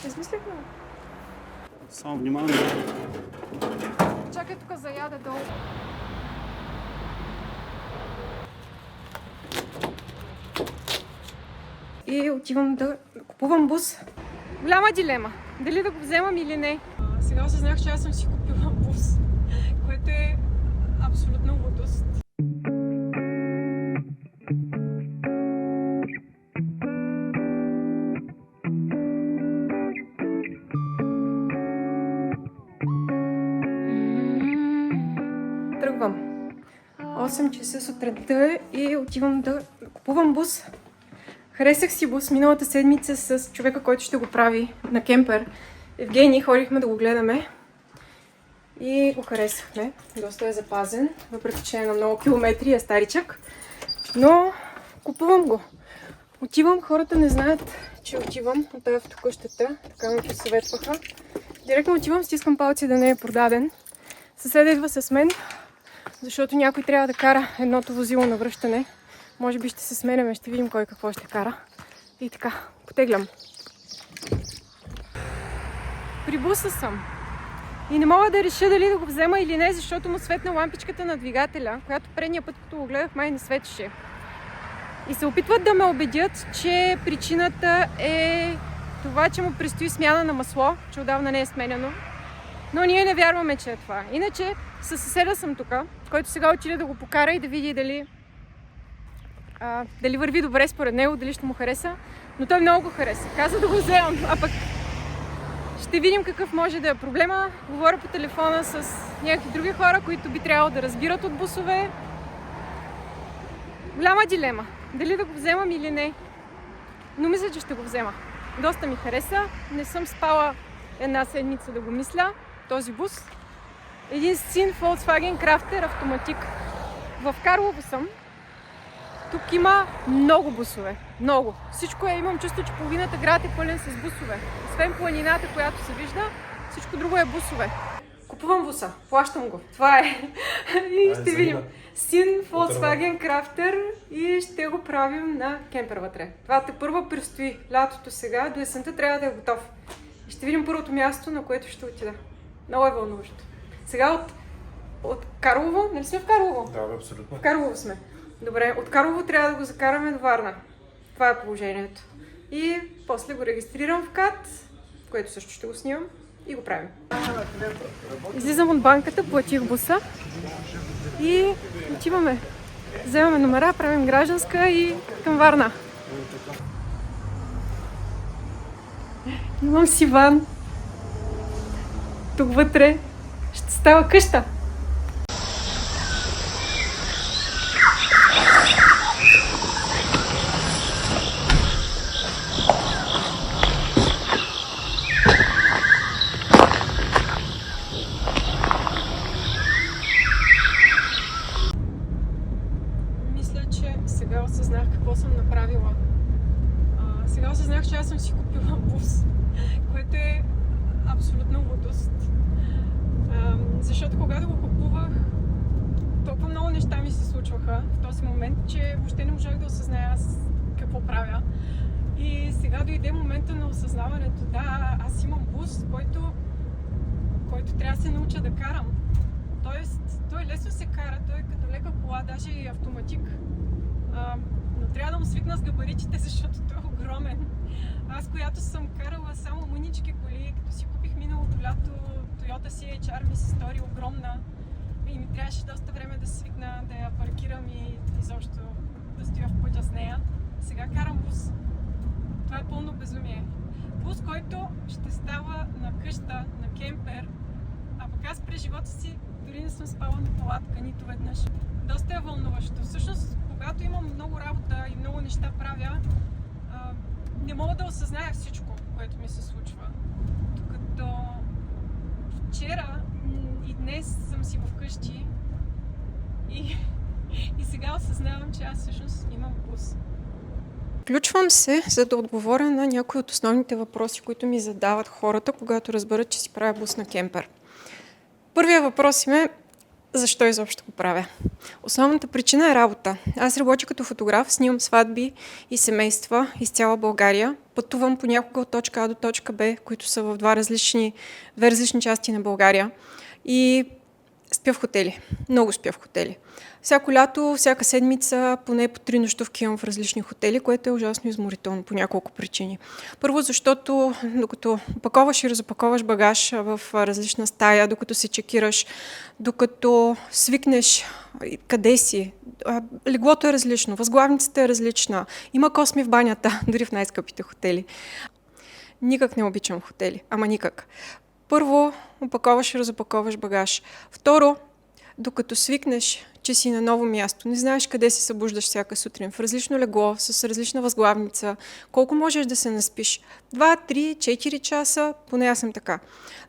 Измислихме. Само внимавай. Чакай тук заяда долу. И отивам да купувам бус. Голяма дилема. Дали да го вземам или не. Сега осъзнах, че аз съм си купила бус, което е абсолютно лудост. Тръгвам. 8 часа сутринта и отивам да купувам бус. Харесах си бус миналата седмица с човека, който ще го прави на кемпер. Евгений, ходихме да го гледаме и го харесахме. Доста е запазен, въпреки че е на много километри, е старичък. Но купувам го. Отивам, хората не знаят, че отивам от тази автокъщата. Така ме посъветваха. Директно отивам, стискам палци да не е продаден. Съседа идва с мен, защото някой трябва да кара едното возило на връщане. Може би ще се сменяме, ще видим кой какво ще кара. И така, потеглям. При буса съм. И не мога да реша дали да го взема или не, защото му светна лампичката на двигателя, която предния път, като го гледах, май не светеше. И се опитват да ме убедят, че причината е това, че му предстои смяна на масло, че отдавна не е сменяно. Но ние не вярваме, че е това. Иначе със съседа съм тук, който сега отиде да го покара и да види дали върви добре според него, дали ще му хареса. Но той много го хареса. Каза да го вземам, а пък ще видим какъв може да е проблема. Говоря по телефона с някакви други хора, които би трябвало да разбират от бусове. Голяма дилема. Дали да го вземам или не. Но мисля, че ще го взема. Доста ми хареса. Не съм спала една седмица да го мисля. Този бус. Един син Volkswagen Crafter автоматик. В Карлово съм. Тук има много бусове. Много. Всичко е, имам чувство, че половината град е пълен с бусове. Освен планината, която се вижда, всичко друго е бусове. Купувам буса. Плащам го. Това е. И ще видим. Син Volkswagen Crafter и ще го правим на кемпер вътре. Това първо предстои. Лятото сега, до есента трябва да е готов. И ще видим първото място, на което ще отида. Много е вълнуващо. Сега от Карлово, нали сме в Карлово? Да, абсолютно. В Карлово сме. Добре, от Карлово трябва да го закараме до Варна. Това е положението. И после го регистрирам в КАТ, което също ще го снимам и го правим. Излизам от банката, платих буса и отиваме. Вземаме номера, правим гражданска и към Варна. Имам си ван. Тук вътре ще става къща. Мисля, че сега осъзнах какво съм направила. Сега осъзнах, че аз съм си купила бус, което е абсолютно лудост. Защото когато го купувах, толкова много неща ми се случваха в този момент, че въобще не можах да осъзная аз какво правя. И сега дойде момента на осъзнаването. Да, аз имам бус, който трябва да се науча да карам. Тоест, той лесно се кара, той е като лека кола, даже и автоматик. Но трябва да му свикна с габаритите, защото той е огромен. Аз, която съм карала само мънички коли, като си купих миналото лято Toyota CHR, ми се стори огромна и ми трябваше доста време да свикна да я паркирам и изобщо да стоя в пътя с нея. Сега карам бус. Това е пълно безумие. Бус, който ще става на къща, на кемпер, а пък аз през живота си дори не съм спала на палатка нито веднъж. Доста е вълнуващо. Всъщност, когато имам много работа и много неща правя, не мога да осъзная всичко, което ми се случва. Докато вчера и днес съм си вкъщи и сега осъзнавам, че аз всъщност имам бус. Включвам се, за да отговоря на някои от основните въпроси, които ми задават хората, когато разберат, че си правя бус на кемпер. Първият въпрос им е: Защо изобщо го правя? Основната причина е работа. Аз работя като фотограф, снимам сватби и семейства из цяла България. Пътувам понякога от точка А до точка Б, които са в две различни части на България. И спя в хотели. Много спя в хотели. Всяко лято, всяка седмица, поне по 3 нощувки имам в различни хотели, което е ужасно изморително по няколко причини. Първо, защото докато опаковаш и разопаковаш багаж в различна стая, докато се чекираш, докато свикнеш къде си, леглото е различно, възглавницата е различна, има косми в банята, дори в най-скъпите хотели. Никак не обичам хотели, ама никак. Първо, опаковаш и разопаковаш багаж. Второ, докато свикнеш, че си на ново място, не знаеш къде се събуждаш всяка сутрин, в различно легло, с различна възглавница, колко можеш да се наспиш? 2, 3, 4 часа, поне аз съм така.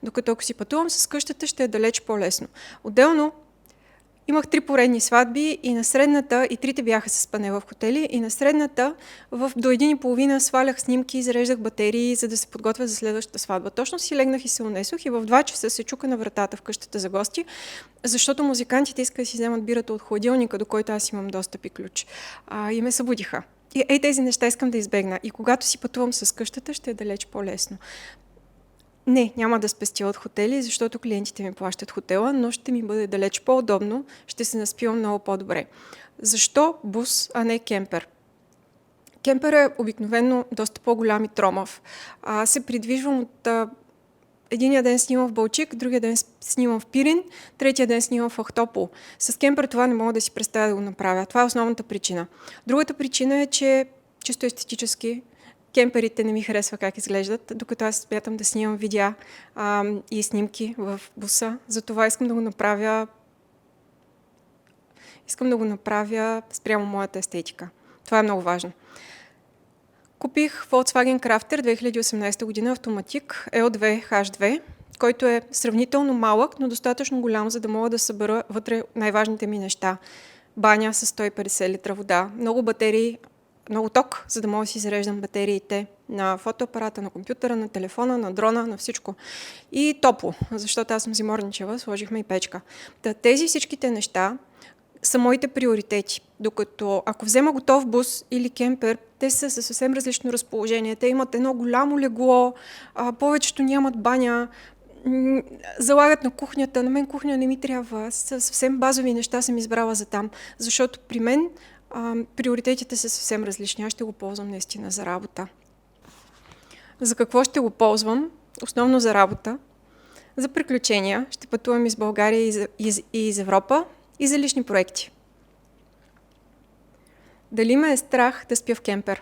Докато ако си пътувам с къщата, ще е далеч по-лесно. Отделно, имах 3 поредни сватби и на средната, и 3 бяха с спане в хотели, и на средната до 1:30 свалях снимки, изреждах батерии, за да се подготвя за следващата сватба. Точно си легнах и се унесох и в 2 часа се чука на вратата в къщата за гости, защото музикантите искаха да си вземат бирата от хладилника, до който аз имам достъп и ключ. И ме събудиха. И тези неща искам да избегна. И когато си пътувам с къщата, ще е далеч по-лесно. Не, няма да спестя от хотели, защото клиентите ми плащат хотела, но ще ми бъде далеч по-удобно, ще се наспивам много по-добре. Защо бус, а не кемпер? Кемпер е обикновено доста по-голям и тромав. Се придвижвам от единия ден снимам в Балчик, другия ден снимам в Пирин, третия ден снимам в Ахтопол. С кемпер това не мога да си представя да го направя. Това е основната причина. Другата причина е, че чисто естетически кемперите не ми харесва как изглеждат, докато аз смятам да снимам видеа и снимки в буса. Затова искам да го направя спрямо моята естетика. Това е много важно. Купих Volkswagen Crafter 2018 година автоматик L2 H2, който е сравнително малък, но достатъчно голям, за да мога да събера вътре най-важните ми неща. Баня с 150 литра вода, много батерии, много ток, за да мога да си зареждам батериите на фотоапарата, на компютъра, на телефона, на дрона, на всичко. И топло, защото аз съм зиморничева, сложихме и печка. Тези всичките неща са моите приоритети. Докато ако взема готов бус или кемпер, те са със съвсем различно разположение. Те имат едно голямо легло, повечето нямат баня, залагат на кухнята. На мен кухня не ми трябва. Съвсем базови неща съм избрала за там. Защото при мен приоритетите са съвсем различни. Аз ще го ползвам наистина за работа. За какво ще го ползвам? Основно за работа. За приключения. Ще пътувам из България и из Европа. И за лични проекти. Дали ме е страх да спя в кемпер?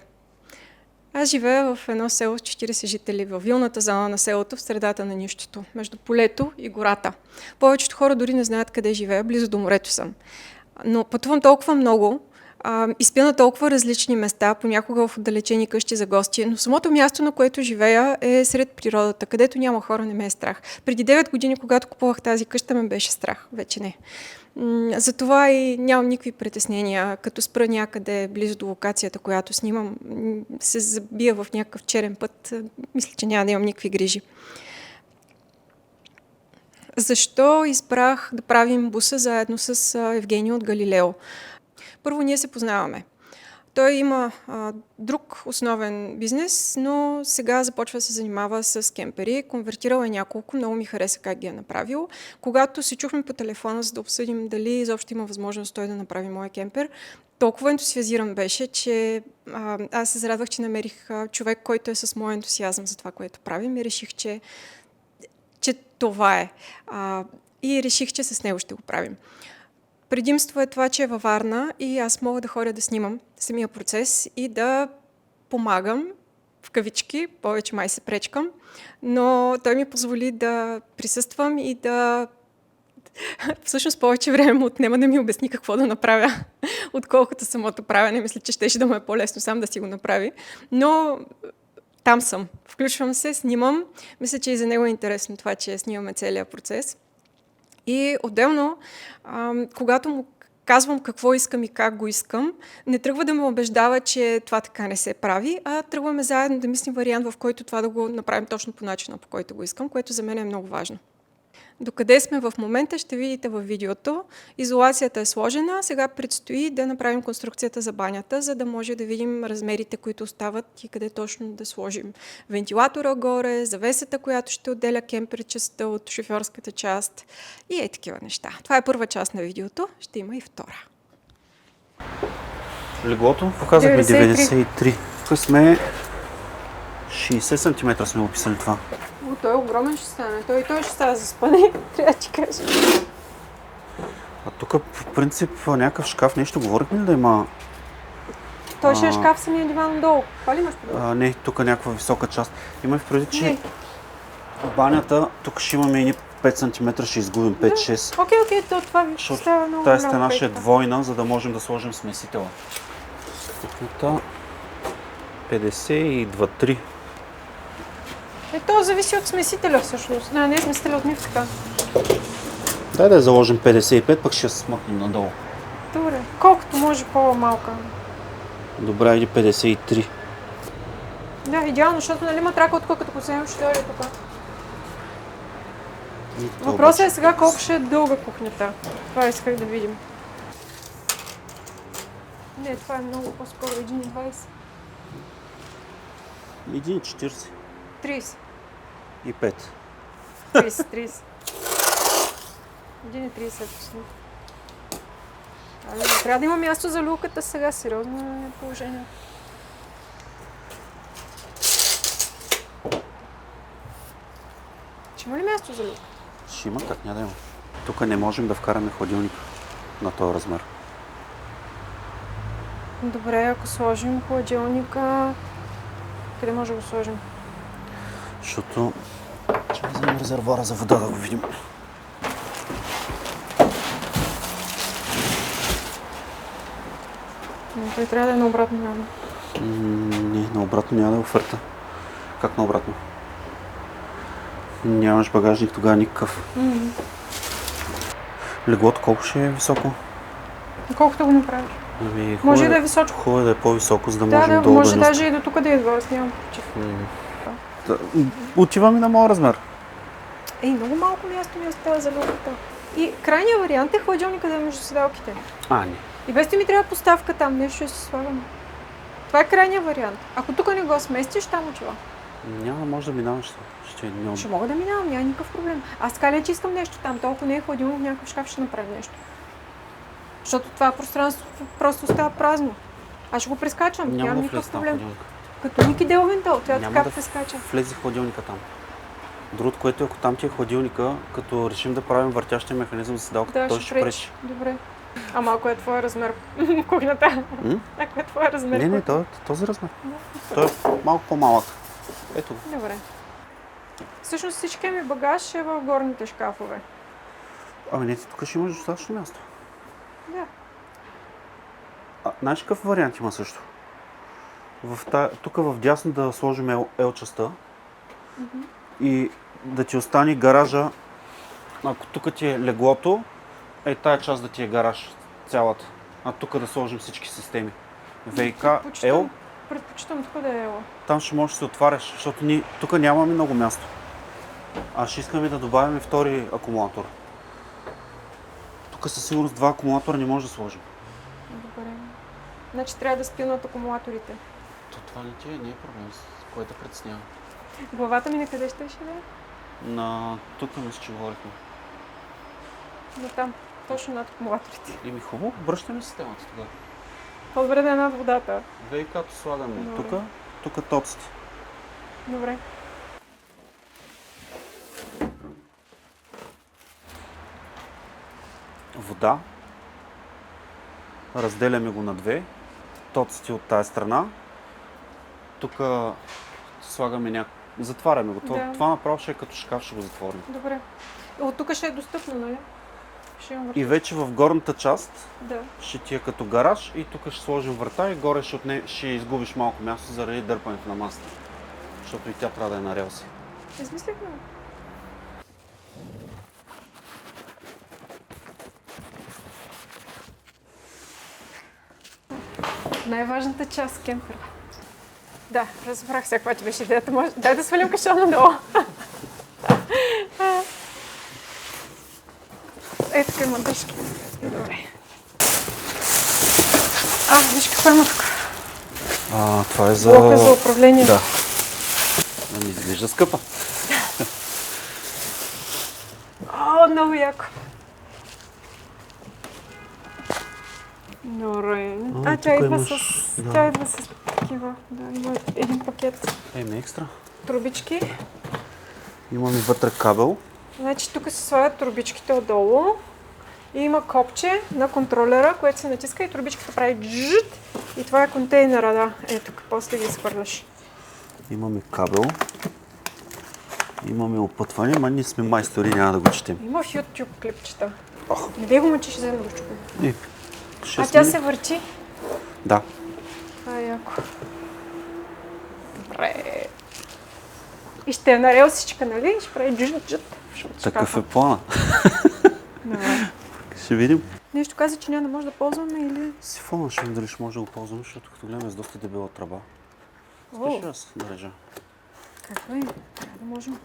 Аз живея в едно село с 40 жители, във вилната зона на селото, в средата на нищото, между полето и гората. Повечето хора дори не знаят къде живея, близо до морето съм. Но пътувам толкова много и спя на толкова различни места, понякога в отдалечени къщи за гости, но самото място, на което живея, е сред природата, където няма хора, не ме е страх. Преди 9 години, когато купувах тази къща, ме беше страх, вече не. Затова и нямам никакви притеснения. Като спра някъде близо до локацията, която снимам, се забия в някакъв черен път, мисля, че няма да имам никакви грижи. Защо избрах да правим буса заедно с Евгений от Галилео? Първо, ние се познаваме. Той има друг основен бизнес, но сега започва да се занимава с кемпери. Конвертирал е няколко, много ми хареса как ги е направил. Когато се чухме по телефона, за да обсъдим дали изобщо има възможност той да направи моя кемпер, толкова ентусиазиран беше, че аз се зарадвах, че намерих човек, който е с моя ентусиазъм за това, което правим и реших, че това е. И реших, че с него ще го правим. Предимство е това, че е във Варна и аз мога да ходя да снимам самия процес и да помагам, в кавички, повече май се пречкам, но той ми позволи да присъствам и да... Всъщност повече време му отнема да ми обясни какво да направя, отколкото самото правене. Мисля, че щеше да му е по-лесно сам да си го направи, но там съм. Включвам се, снимам. Мисля, че и за него е интересно това, че снимаме целият процес. И отделно, когато му казвам какво искам и как го искам, не тръгва да ме убеждава, че това така не се прави, а тръгваме заедно да мислим вариант, в който това да го направим точно по начина, по който го искам, което за мен е много важно. Докъде сме в момента ще видите във видеото. Изолацията е сложена, сега предстои да направим конструкцията за банята, за да може да видим размерите, които остават и къде точно да сложим вентилатора горе, завесата, която ще отделя кемпер частта от шофьорската част и такива неща. Това е първа част на видеото, ще има и втора. Леглото показахме 93. 93. Тук сме 60 см сме описали това. Той е огромен ще стане. Той ще става за спане, трябва да ти кажа. А тук в принцип някакъв шкаф, нещо говорихме ли да има? Той ще е шкаф самия диван долу. Това ли имаш предвид? Не, тук някаква висока част. Имах предвид, че Не. банята, тук ще имаме едни 5 см, ще изгубим 5-6. Окей, то това ви ще става много Тази голямо стена ще е пейка. двойна, за да можем да сложим смесителя. Тук 52-3. То зависи от смесителя всъщност. Не е смесителя от мивката. Дай да я заложим 55, пък ще я смъкнем надолу. Добре. Колкото може по-малка. Добре, иди 53. Да, идеално, защото нали матрака от тук, като посеем ще дойде тук. Въпросът е сега колко ще е дълга кухнята. Това исках да видим. Не, това е много по-скоро 1,20. 1,40 30. и 5. 30. 1,30 точно. Трябва да има място за люлката сега, сериозно е положение. Ще има ли място за люлка? Ще има, как няма да има. Тук не можем да вкараме хладилник на този размер. Добре, ако сложим хладилника, къде може да го сложим? Защото ще вземем резервуара за вода да го видим. Но той трябва да е наобратно явно. Не, наобратно няма да е оферта. Как наобратно? Нямаш багажник тогава никакъв. Леглото колко ще е високо? Колкото го направиш. Ами, Може и да е височко. Хубаво е да е по-високо, за да Да, можем да, долу може да даже и до тук да идва, аз нямам против. Отиваме на моя размер. Много малко място ми остава за люлката. И крайният вариант е хладилника да е между седалките. Не. И без ти ми трябва поставка там, нещо ще се слагам. Това е крайният вариант. Ако тук не го сместиш, там отива. Няма, може да минаваш. Ще е няма. Ще мога да минавам, няма никакъв проблем. Аз така ли, че искам нещо там, толкова не е хладилник, в някакъв шкаф ще направим нещо. Защото това пространство просто остава празно. Аз ще го прескачам, Няма нямам да никакъв влезе там проблем. хладилника. Като Ники Делвентъл, тя Няма така да прескача. влезе хладилника там. Другото, което е, ако там ти е хладилника, като решим да правим въртящия механизъм за седалката, Да, той ще пречи. Добре. Ама ако е твоя размер кухнята. Ако е твоя размер Не, кухнята. този размер. Той е малко по-малък. Ето го. Добре. Всъщност всичкият ми багаж е в горните шкафове. Ами не, тук ще имаш достатъчно място. Да. Знаеш какъв вариант има също? Тук в дясно да сложим L-частта и да ти остане гаража. Ако тук ти е леглото, тая част да ти е гараж цялата. А тук да сложим всички системи. ВК, L, Предпочитам тук да е Ела. там ще можеш да се отваряш, защото тук нямаме много място. Ще искаме да добавим втори акумулатор. Тук със сигурност 2 акумулатора не може да сложим. Добре. Значи трябва да спилнат акумулаторите. Това не е проблем, с което притеснява. Главата ми на къде ще да? Тук мисля, че говорихме. На там. Точно над акумулаторите. Хубаво, връщаме системата тогава. По-добре да е над водата. ВК-то слагаме Добре. тук тоците. Добре. Вода. Разделяме го на две. Тоците от тази страна. Тук слагаме затваряме го. Да. Това направо ще е като шкаф, ще го затворим. Добре. От тук ще е достъпно, нали? Ще имам врата. И вече в горната част Да. ще ти е като гараж и тук ще сложим врата и горе ще изгубиш малко място заради дърпането на масата. Защото и тя трябва да е на релси. Измислихме. Най-важната част кемпера. Да, разбрах сега каква ти беше идеята. Дай да свалим кашона надолу. Ето тук има дръжки. Добре. Виж какво има тук. Това е за... Блока за управление. Да. Да ми изглежда скъпа. Много яко. Добре. Тя идва с... Тя идва с такива. Да, има един пакет. Еми екстра. Трубички. Имаме вътре кабел. Значи тук се слагат трубичките отдолу. И има копче на контролера, което се натиска и трубичката прави джжжт. И това е контейнера, да. Ето тук, после ги изхвърляш. Имаме кабел. Имаме опътване, ние сме майстори, няма да го четем. Има в YouTube клипчета. Не бе го мъчиш за да го чупим. Тя се върти? Да. Това е яко. Добре. И ще е на релсичка, нали? Ще прави джут-джут. Такъв е плана. Добре. Ще видим. Нещо каза, че няма да може да ползваме или... Сифона ще видим дали ще може да го ползваме, защото като гледаме с доста дебела тръба. Искаш ли аз да режа? Какво е? Трябва да можем.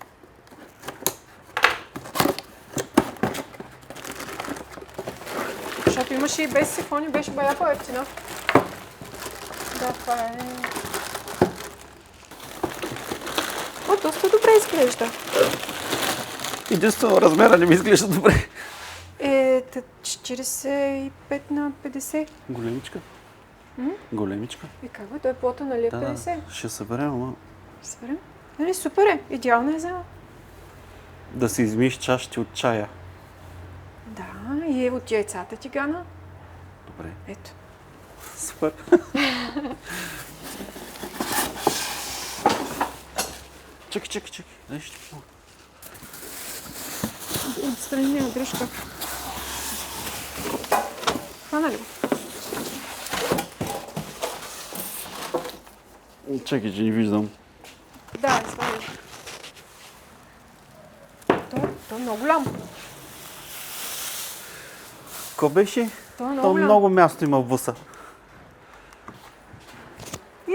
Защото имаше и без сифони, беше бая по-ефтина. Да, това е... Доста добре изглежда. Единствено размера не ми изглежда добре. 45 на 50. Големичка? Големичка? И как бе? Той е плота, нали е 50? Да, ще съберем, ама... Съберем? Нали, супер е. Идеална е за... Да си измиеш чашите от чая. Да, и от яйцата тигана. Добре. Ето. Супер. Чакай. Дай ще ти помогна. Отстрани няма дръжка. Хвана ли го? Чакай, че не виждам. Да, извади. То е много голям. Ко беше? То е много То голям. много място има в буса.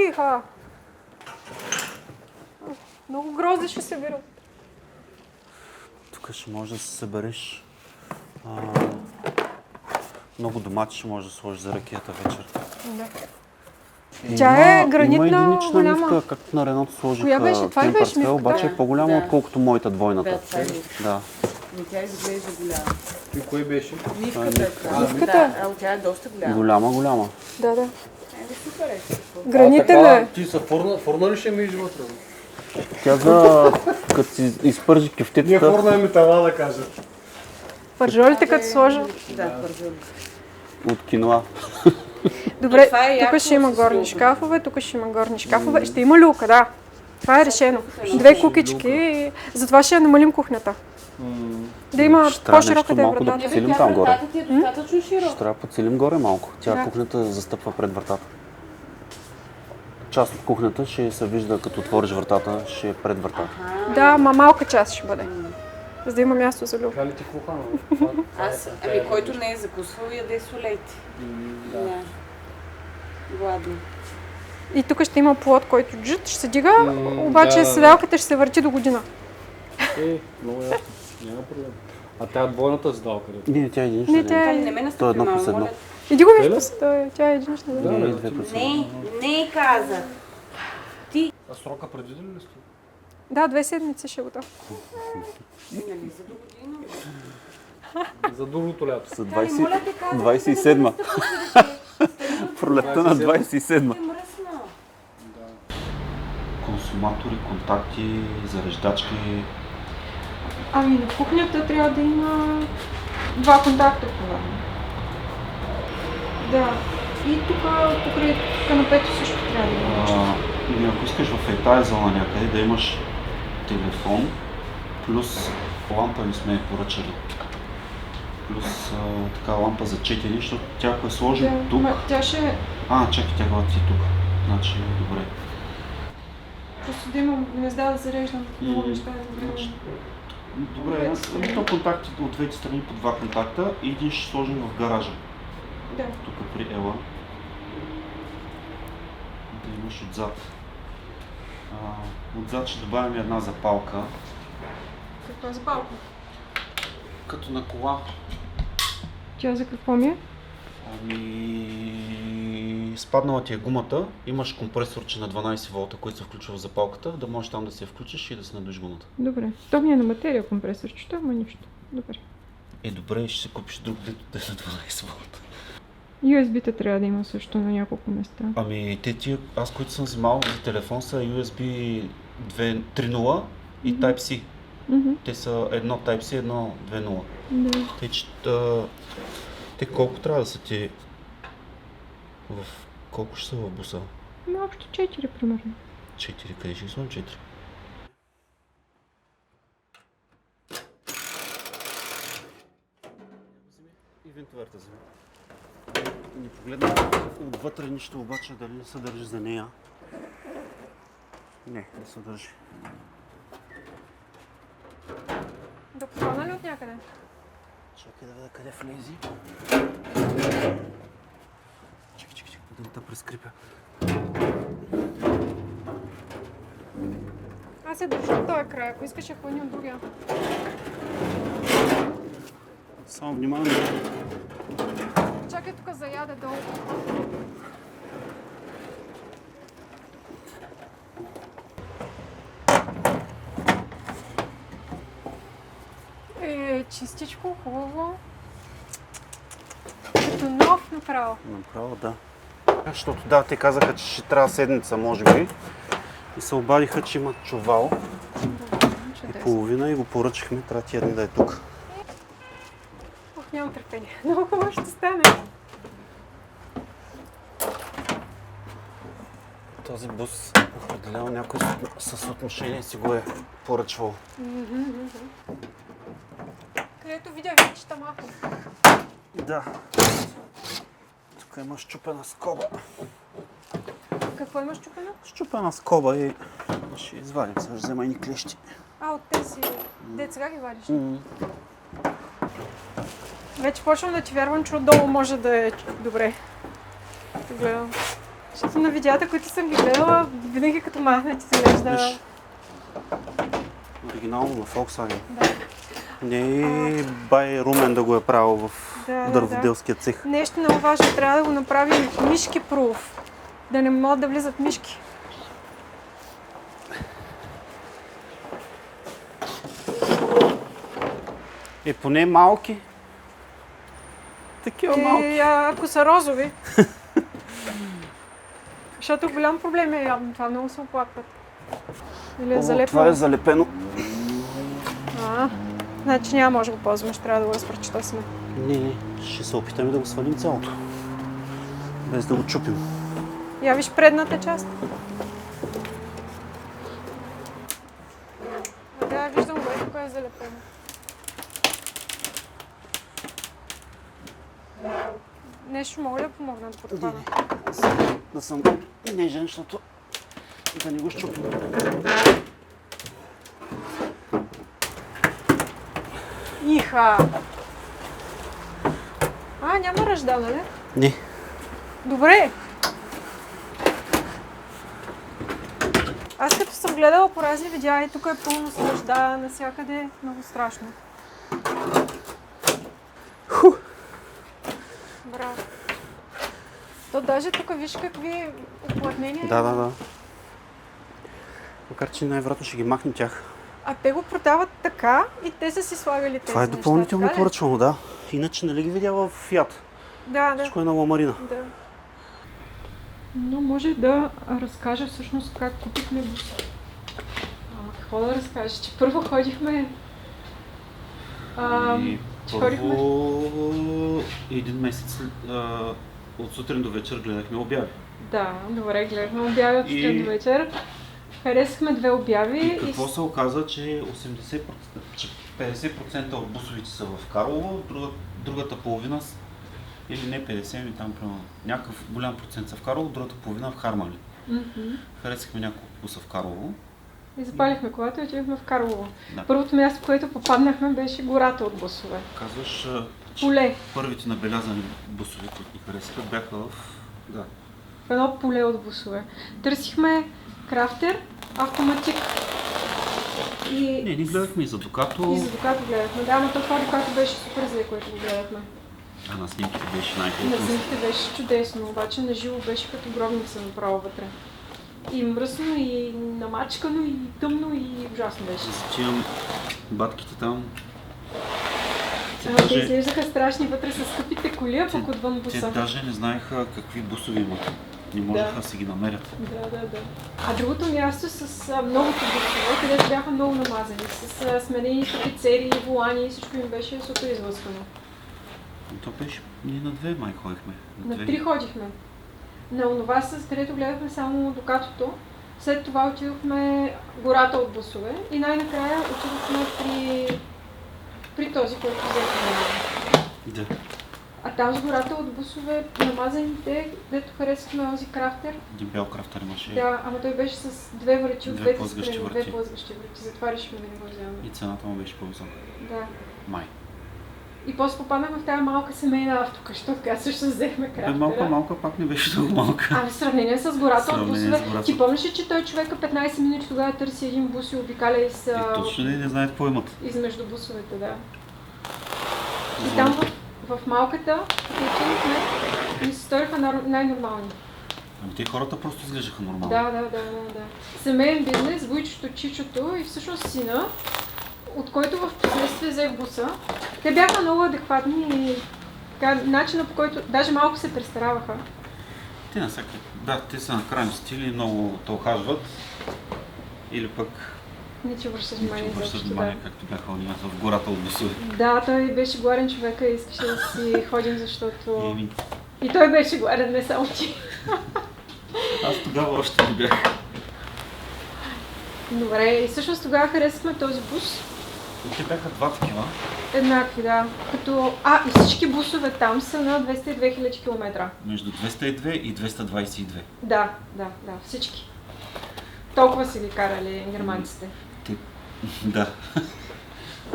Иха! Много грозди ще се бират. Тук ще можеш да се събереш. Много домати ще можеш да сложиш за ракията вечер. Да. Тя е гранитна, има единична голяма. мивка, както на Реното сложих. Коя беше? Това ли беше Темперсвел, мивката? обаче е по-голяма, отколкото моята двойната. Да. Тя изглежда голяма. И кой беше? Мивката е това. Мивката? Да, тя е доста голяма. Голяма. Да. Супер е. Гранитен е. Ти са форна ли ще миеш вътре? Тя за... като си изпържи Ние кефтетата. форна е метала да кажа. Пържолите като сложа. Да, пържоли. От киноа. Добре, Това е тук яко ще има с горни люка. шкафове, тук ще има горни шкафове. Ще има люка, да. Това е решено. 2 кукички, затова ще я намалим кухнята. Да има Ще трябва по-широка нещо да е малко да вратата. подсилим там горе. Вратата ти е достатъчно широка. Ще трябва да подсилим горе малко. Тя Да. кухнята застъпва пред вратата. Част от кухнята ще се вижда, като отвориш вратата, ще е пред вратата. Да, малка част ще бъде. За да има място за люка. Така ли ти кухана? Който не е закусвал, яде солейте. Да. Гладно. И тук ще има плод, който джут ще се дига, обаче да. седалката ще се върти до година. Много ясно. Няма проблем. А тя двойната седалка ли? Не, тя е единична. Не, тя Не е... ме То е настъпи едно малко, плюс едно. моля. Иди го Е ли? виж, тя е единична. Да. Не, две плюс едно. Не казах. А срока предвиден ли сте? Да, 2 седмици ще е готов. Нали за до година? За другото лято. За Моля те, казах, 27-ма. Пролетта на 27-ма. е мръсно. Консуматори, контакти, зареждачки. Ами на кухнята трябва да има 2 контакта, примерно. Да. И тук покрай канапето също трябва да има нещо. Ако искаш в тази зона някъде да имаш телефон, плюс лампа не сме я поръчали. Плюс така лампа за четене, защото тя ако е сложим тук... Тя ще... Чакай, тя глава ти тук. Значи, добре. Просто да имам гнезда да зареждам много неща. Добре, то контактите от двете страни по 2 контакта и един ще сложим в гаража. Да. Тук при Ела. Да имаш отзад. Отзад ще добавим една запалка. Каква запалка? Като на кола. Тя за какво ми е? Ами, спаднала ти е гумата, имаш компресорче на 12 волта, който се включва в запалката, да можеш там да се включиш и да се надуеш гумата. Добре. То ми е на материя компресорчето, ама нищо. Добре. Добре, ще се купиш друг, дето да е на 12 волта. USB-та трябва да има също на няколко места. Ами, аз които съм взимал за телефон са USB 3.0 и Type-C. Те са едно Type-C, едно 2.0. Да. Те, че, те колко трябва да са ти колко ще са в буса? Общо 4 примерно. 4, къде ще ги сложим 4? И вентилерата вземи. Не погледна отвътре нищо, обаче дали не се държи за нея. Не се държи. Да подхвана ли от някъде? Чакай да видя къде влези. Чакай, да не те прескрипя. Аз се държа от този край, ако искаш я хвани от другия. Само внимание. Чакай тук заяде долу. Чистичко, хубаво. Като нов направо. Направо, да. Защото да, те казаха, че ще трябва седмица, може би. И се обадиха, че имат чувал. И половина и го поръчахме, трябва тия дни да е тук. Ох, нямам търпение. Много хубаво ще стане. Този бус определено някой с отношение си го е поръчвал. Където видях вече малко. Да. Тук има счупена скоба. Какво имаш чупено? Счупена скоба и ще извадим, сега ще взема едни клещи. От тези деца ги вадиш? Вече почвам да ти вярвам, че отдолу може да е добре. Гледам. Защото на видеята, които съм ги гледала, винаги като махнати изглежда. Виж, оригинално на Volkswagen. Да. Не е бай Румен да го е правил в дърводелския цех. Нещо много важно, трябва да го направим мишки пруф. Да не могат да влизат мишки. Поне малки. Такива малки. Ако са розови. Защото голям проблем е явно това, много се оплакват. Или е залепено. Това е залепено. Значи няма може да го ползваме, ще трябва да го разпръчетосаме. Не, ще се опитаме да го свалим цялото. Без да го чупим. Я виж предната част. Да, виждам го, тук е залепено. Нещо мога да помогна да подхвана? Да съм нежен, защото да не го щупим. Иха! Няма ръжда, нали? Не. Добре! Аз като съм гледала по разни видеа и тук е пълно с ръжда, навсякъде много страшно. Браво! То даже тук виж какви уплътнения. Да. Макар че най-вероятно ще ги махнем тях. А те го продават така и те са си слагали тези Това е допълнително неща, поръчвано, да. Иначе нали ги видяла в Fiat? Да. Всичко е на ламарина. Да. Но може да разкажа всъщност как купихме буса. Какво да разкажа? Че първо ходихме... Първо един месец от сутрин до вечер гледахме обяви. Да, добре, гледахме обяви от сутрин до вечер. Харесахме 2 обяви. И какво се оказа, че 50% от бусовите са в Карлово, другата половина, или не 50, ами там примерно някакъв голям процент са в Карлово, другата половина в Харманли. Харесахме няколко буса в Карлово. И запалихме колата и отидохме в Карлово. Да. Първото място, в което попаднахме, беше гората от бусове. Казваш, поле. Първите набелязани бусове, които ни харесаха, бяха в едно поле от бусове. Търсихме крафтер, автоматик. Не, ние гледахме и за Дукато. И за Дукато гледахме. Да, но това Дукато беше супер зле, което го гледахме. А на снимките беше На най-хубаво. снимките беше чудесно, обаче на живо беше като гробница направо вътре. И мръсно, и намачкано, и тъмно, и ужасно беше. Зачивам батките там. Те Те даже, изглеждаха страшни вътре с скъпите коли, а пък отвън те буса. даже не знаеха какви бусове имат. Не можеха да си ги намерят. Да. А другото място с многото бусове, където бяха много намазани, с сменени пицери, волани и всичко им беше супер излъскано. То беше, ние на две май ходихме. На две. 3 ходихме. На онова, с където гледахме само Докатото. След това отидохме гората от бусове и най-накрая отидохме при този, който взехме. Да. А там с гората от бусове, намазаните, дето харесахме този крафтер. Един бял крафтер имаше. Да, ама той беше с две врати от Две двете плъзгащи страни, врати. две плъзгащи врати. Затова решихме да не го вземем. И цената му беше по-висока. Да. Май. И после попаднахме в тази малка семейна автокъща, в която също взехме крафтера. Малка, пак не беше толкова малка. А в сравнение с гората от Сравнение бусове, с гората. ти помниш ли, че той човека 15 минути тогава търси един бус и обикаля из, Точно не знаят какво имат. измежду бусовете, да. И там в малката, като отидохме, ми се сториха най-нормални. Ами те хората просто изглеждаха нормално. Да. Семейен бизнес, Войчето, Чичото и всъщност сина, от който в последствие взех буса. Те бяха много адекватни и така, начина по който даже малко се престараваха. Те насякъде. Да, те са на крайни стили, много те ухажват. Или пък Не че обръщаш не внимание. обръщат изобщо, внимание, както бяха уния в гората от бусове. Да, той беше гладен човека и искаше да си ходим, защото... Еми, И той беше гладен, не само ти. аз тогава още не бях. Добре, и всъщност тогава харесахме този бус. Те бяха два такива. Еднакви, да. И всички бусове там са на 202 000 км. Между 202 и 222. Да, всички. Толкова си ги карали германците. Да.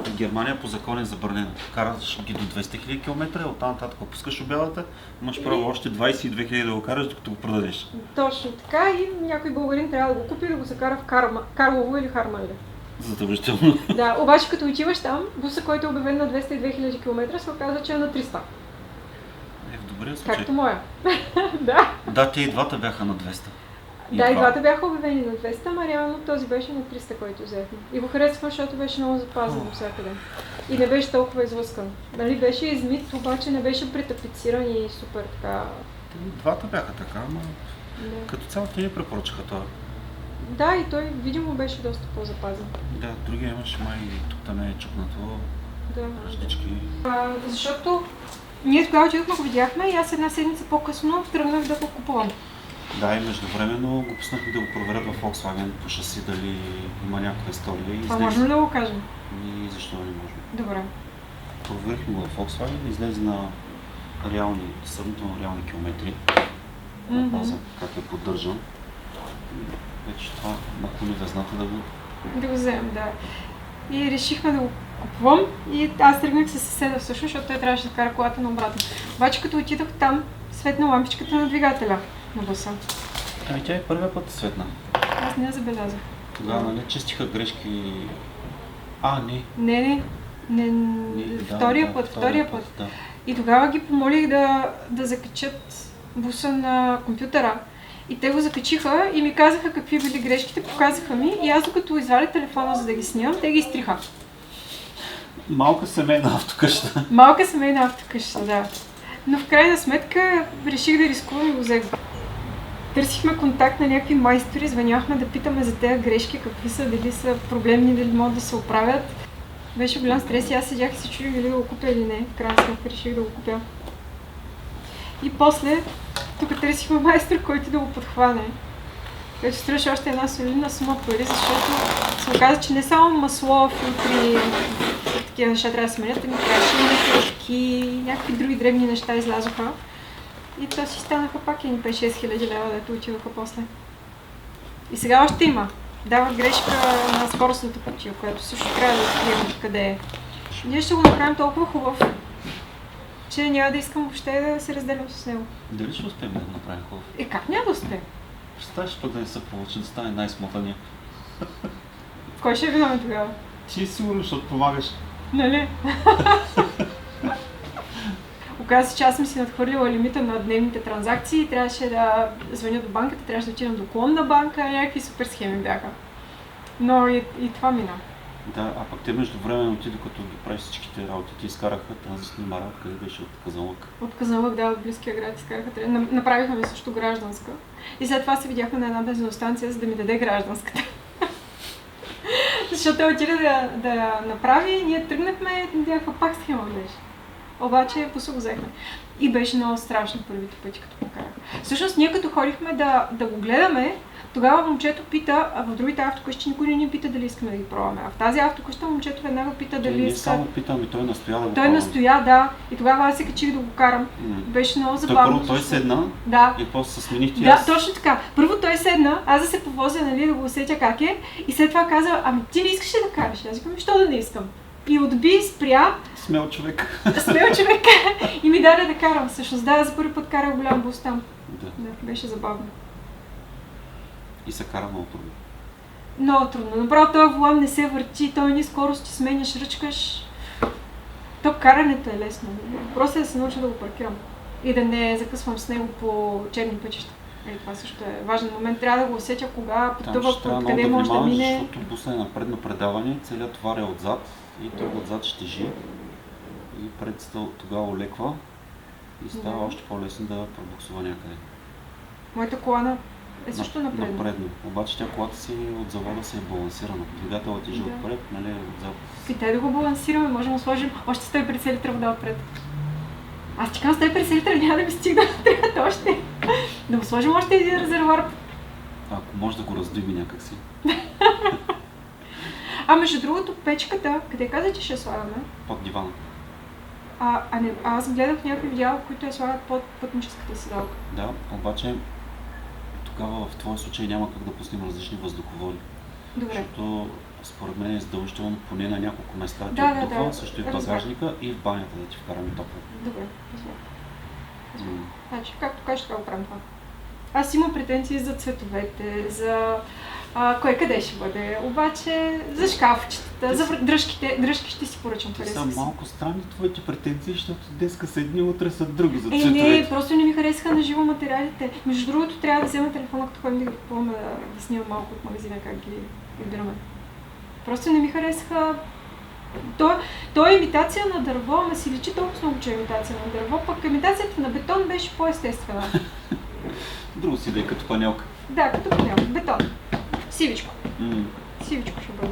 В Германия по закон е забранено. Караш ги до 200 000 км, оттам нататък пускаш обялата, имаш право още 22 000 да го караш, докато го продадеш. Точно така и някой българин трябва да го купи и да го закара в Карлово или Харманли. Задължително. Да, обаче като отиваш там, буса, който е обявен на 202 000 км, се оказва, че е на 300. В добрия случай. Както моя. Да. Да, те и двата бяха на 200. И двата бяха обявени на 200, ама реално този беше на 300, който взехме. И го харесвам, защото беше много запазен всякъде. И не беше толкова излъскан. Нали, беше измит, обаче не беше претапициран и супер така. Двата бяха така, но Да. като цяло те не препоръчаха това. Да, и той видимо беше доста по-запазен. Да, другия имаше май тук там е чукнато, Да. различки. Защото ние тогава отидохме, го видяхме и аз една седмица по-късно тръгнах да го купувам. Да, и междувременно го пуснахме да го проверят в Volkswagen по шаси, дали има някаква история. Това можем ли да го кажем? И защо не можем? Добре. Проверихме го в Volkswagen, излезе на сравнително реални километри. На база, как е поддържан. И вече това нахули везната Да го вземем, да. И решихме да го купувам и аз тръгнах с съседа всъщност, защото той трябваше да кара колата наобратно. Обаче като отидох там, светна лампичката на двигателя на буса. Ами тя е първия път светна. Аз не я забелязах. Тогава, нали, чистиха грешки. Не. Втория път. Да. И тогава ги помолих да закачат буса на компютъра. И те го закачиха и ми казаха какви били грешките, показаха ми и аз докато извадя телефона за да ги снимам, те ги изтриха. Малка семейна автокъща. Малка семейна автокъща, да. Но в крайна сметка реших да рискувам и го взех. Търсихме контакт на някакви майстори, звъняхме да питаме за тези грешки, какви са, дали са проблемни, дали могат да се оправят. Беше голям стрес и аз седях и се чудих дали да го купя или не. В крайна сметка реших да го купя. И после тук търсихме майстор, който да го подхване. Който струваше още една солидна сума пари, защото се оказа, че не само масло, филтри, такива неща трябва да се сменят, ами трябваше и накръжки, някакви други дребни неща излязоха. И то си станаха пак едни 5-6 хиляди лева, дето отидоха после. И сега още има. Дава грешка на скоростната кутия, която също трябва да открием къде е. Ние ще го направим толкова хубав, че няма да искам въобще да се разделям с него. Дали ще успеем да го направим хубаво? Как няма да успеем? Представяш пък да не се получи, да стане най-смотания. Кой ще е виновен тогава? Ти си сигурно, защото помагаш. Нали? оказа се, че аз съм си надхвърлила лимита на дневните транзакции, трябваше да звъня до банката, трябваше да отидам до клонна банка, някакви супер схеми бяха. Но и това мина. Да, а пък те междувременно ти, докато ги правиш всичките работи, ти изкараха транзитни мара, къде беше от Казанлък. От Казанлък, да, от близкия град изкараха. Направиха ми също гражданска. И след това се видяхме на една бензиностанция, за да ми даде гражданската. Защото той отиде да я направи, ние тръгнахме, някаква пак схема беше. Обаче после го взехме. И беше много страшно първите пъти, като покарах. Всъщност, ние като ходихме да го гледаме, тогава момчето пита, а в другите автокъщи никой не ни пита дали искаме да ги пробваме. А в тази автокъща момчето веднага пита дали Не иска. само питам, и той настоя да го Той пробвам. настоя, да. И тогава аз се качих да го карам. Беше много забавно. Първо той седна Да. и после се смених ти Да, аз. точно така. Първо той седна, аз да се повозя, нали, да го усетя как е. И след това каза, ами ти не искаш ли да караш? Аз викам, що да не искам? И отби, спря, Смел човек. смел човек и ми даде да карам. Всъщност, да, за първи път карах голям бус там. Да. Да, беше забавно. И се кара много трудно. Много трудно. Направо този волан не се върти, той ни скорост ти сменяш, ръчкаш. То карането е лесно. Просто да се науча да го паркирам. И да не закъсвам с него по черни пътища. Това също е важен момент. Трябва да го усетя кога Там потъва, ще трябва много къде да може да внимаваш, мине. защото бусът е на предно предаване, целият товар е отзад и той отзад ще тежи. И пред тогава олеква и става Да. още по-лесно да пробуксува някъде. Моята колана е също напредна. Напредно. Обаче тя колата си от завода си е балансирана. Двигателът тежи Да. отпред, нали, отзад. И те да го балансираме, можем да сложим още 150 литра вода отпред. Аз ти казвам 150 литра, няма да ми стигна, трябва още. Да му сложим още един резервуар. Ако може да го раздвиме някакси. А между другото, печката, къде каза, че ще я слагаме? Под дивана. Аз гледах някакви видеа, които я слагат под пътническата седалка. Да, обаче тогава в твоя случай няма как да пуснем различни въздуховоди. Добре. Защото според мен е задължително поне на няколко места ти Да, отдува, да. също и в Разбрах. багажника и в банята да ти вкараме топло. Добре, разбрах. М. Значи, както кажеш, така го правим това. Аз имам претенции за цветовете, за кое къде ще бъде, обаче за шкафчетата, за дръжки ще си поръчам. Те харесва са ми се. малко странни твоите претенции, защото днеска са едни, утре са други за Не, цветовете. просто не ми харесаха на живо материалите. Между другото, трябва да взема телефона, като ходим да ги купуваме, да снимам малко от магазина, как ги избираме. Просто не ми харесаха. То е имитация на дърво, ама си личи толкова много, че е имитация на дърво, пък имитацията на бетон беше по-естествена. Друго си да е като панелка. Да, като панел. Бетон. Сивичко. М. Сивичко ще бъде.